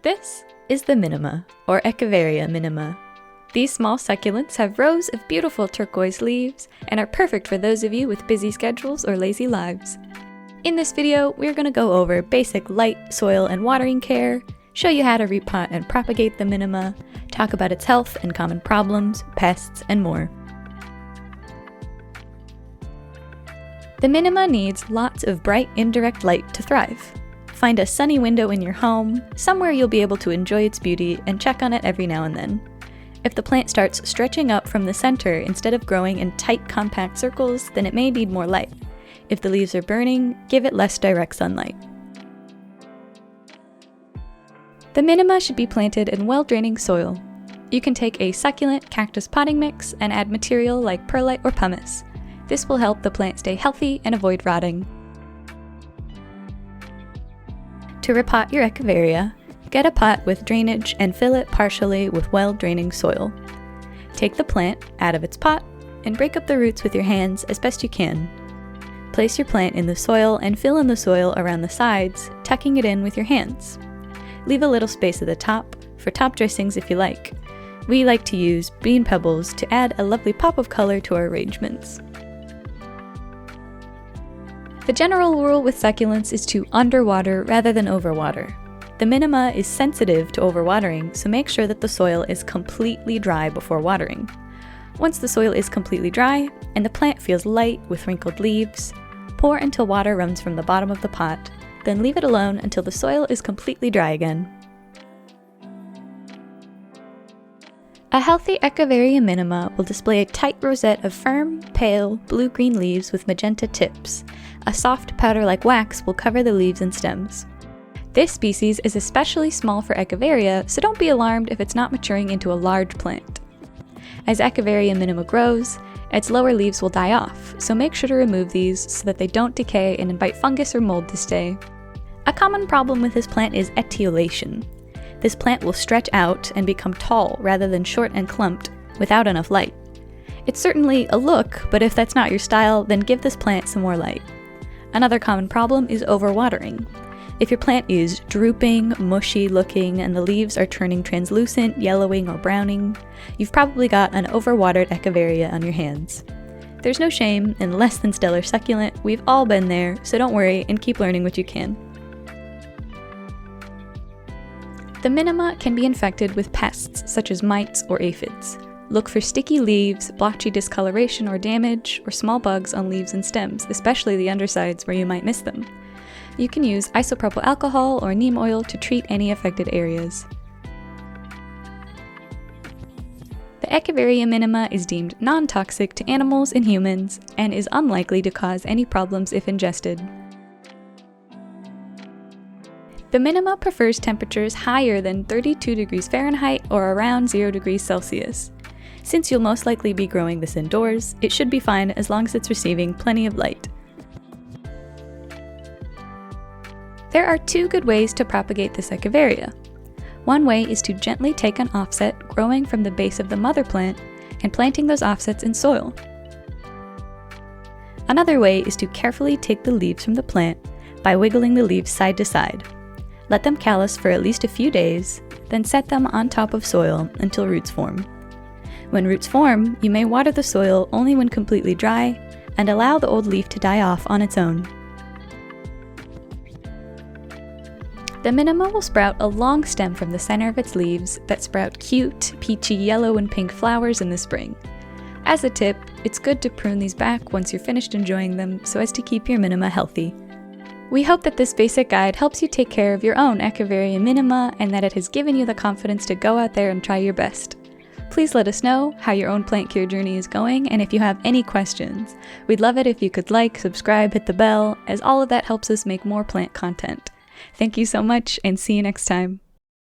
This is the Minima, or Echeveria Minima. These small succulents have rows of beautiful turquoise leaves and are perfect for those of you with busy schedules or lazy lives. In this video, we're going to go over basic light, soil, and watering care, show you how to repot and propagate the Minima, talk about its health and common problems, pests, and more. The Minima needs lots of bright indirect light to thrive. Find a sunny window in your home, somewhere you'll be able to enjoy its beauty and check on it every now and then. If the plant starts stretching up from the center instead of growing in tight, compact circles, then it may need more light. If the leaves are burning, give it less direct sunlight. The Minima should be planted in well-draining soil. You can take a succulent cactus potting mix and add material like perlite or pumice. This will help the plant stay healthy and avoid rotting. To repot your Echeveria, get a pot with drainage and fill it partially with well-draining soil. Take the plant out of its pot and break up the roots with your hands as best you can. Place your plant in the soil and fill in the soil around the sides, tucking it in with your hands. Leave a little space at the top for top dressings if you like. We like to use bean pebbles to add a lovely pop of color to our arrangements. The general rule with succulents is to underwater rather than overwater. The Minima is sensitive to overwatering, so make sure that the soil is completely dry before watering. Once the soil is completely dry and the plant feels light with wrinkled leaves, pour until water runs from the bottom of the pot, then leave it alone until the soil is completely dry again. A healthy Echeveria Minima will display a tight rosette of firm, pale, blue-green leaves with magenta tips. A soft powder-like wax will cover the leaves and stems. This species is especially small for Echeveria, so don't be alarmed if it's not maturing into a large plant. As Echeveria Minima grows, its lower leaves will die off, so make sure to remove these so that they don't decay and invite fungus or mold to stay. A common problem with this plant is etiolation. This plant will stretch out and become tall rather than short and clumped without enough light. It's certainly a look, but if that's not your style, then give this plant some more light. Another common problem is overwatering. If your plant is drooping, mushy looking, and the leaves are turning translucent, yellowing, or browning, you've probably got an overwatered Echeveria on your hands. There's no shame in less than stellar succulent, we've all been there, so don't worry and keep learning what you can. The Minima can be infected with pests such as mites or aphids. Look for sticky leaves, blotchy discoloration or damage, or small bugs on leaves and stems, especially the undersides where you might miss them. You can use isopropyl alcohol or neem oil to treat any affected areas. The Echeveria Minima is deemed non-toxic to animals and humans and is unlikely to cause any problems if ingested. The Minima prefers temperatures higher than 32 degrees Fahrenheit or around 0 degrees Celsius. Since you'll most likely be growing this indoors, it should be fine as long as it's receiving plenty of light. There are two good ways to propagate this Echeveria. One way is to gently take an offset growing from the base of the mother plant and planting those offsets in soil. Another way is to carefully take the leaves from the plant by wiggling the leaves side to side. Let them callus for at least a few days, then set them on top of soil until roots form. When roots form, you may water the soil only when completely dry and allow the old leaf to die off on its own. The Minima will sprout a long stem from the center of its leaves that sprout cute, peachy yellow and pink flowers in the spring. As a tip, it's good to prune these back once you're finished enjoying them so as to keep your Minima healthy. We hope that this basic guide helps you take care of your own Echeveria Minima and that it has given you the confidence to go out there and try your best. Please let us know how your own plant care journey is going and if you have any questions. We'd love it if you could like, subscribe, hit the bell, as all of that helps us make more plant content. Thank you so much and see you next time.